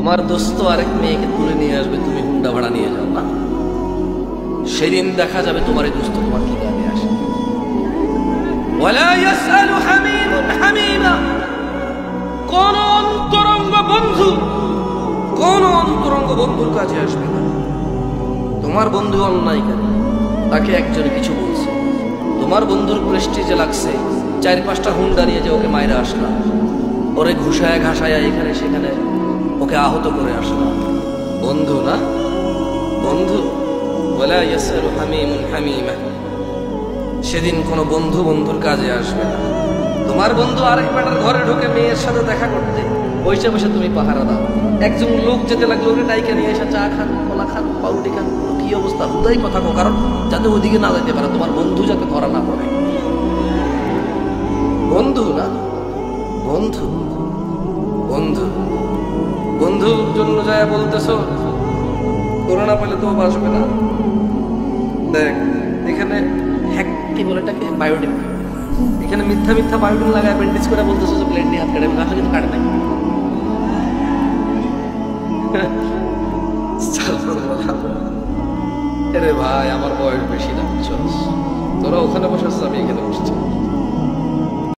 তোমার দোস্ত আরেক মেয়েকে তুলে নিয়ে আসবে, তুমি হুন্ডা ভাড়া নিয়ে যাও না, সেদিন দেখা যাবে তোমার এই দোস্ত তোমার কি গানে আসে। ওয়ালা ইয়াসআলু হামীমুন হামীমা, কোন অন্তরঙ্গ বন্ধুর কাছে আসবে না। তোমার বন্ধু অন্যায়কারী, তাকে একজন কিছু বলছে, তোমার বন্ধুর প্রেস্টিজে লাগছে, 4-5টা হুন্ডা নিয়ে যে ওকে মাইরা আসলাম, ওরে ঘুষায় ঘাসায় এখানে সেখানে ওকে আহত করে আসলাম, বন্ধু না? বন্ধু ওয়ালা ইয়াসআলু হামীমুন হামীমা, সেদিন কোনো বন্ধু বন্ধুর কাজে আসবে না। তোমার বন্ধু আরেক বেটার ঘরে ঢুকে মেয়ের সাথে দেখা করতে, বসে বসে তুমি পাহারা দাও। একজন লোক যেতে লাগলো, ওকে ডাইকে নিয়ে এসে চা খান, কলা খান, পাউরুটি খান, কি অবস্থা, হুদাই কথা কো, কারণ যাতে ওদিকে না যেতে পারে, তোমার বন্ধু যাতে ধরা না পড়ে। বন্ধু না? বন্ধু বন্ধু বন্ধুর জন্য যায় বলতেছো করোনা পেলে তো বাঁচবে না। দেখ এখানে কি বলে এটাকে, বায়োডিন, এখানে মিথ্যা বায়োডিন লাগায় ব্যান্ডেজ করে বলতেছো যে প্লেন নিয়ে হাত কাটে, আসলে কিন্তু কাটে নাই। আরে ভাই আমার বয়স বেশি না, বুঝছস, তোরা ওখানে বসে আমি এখানে বসছি।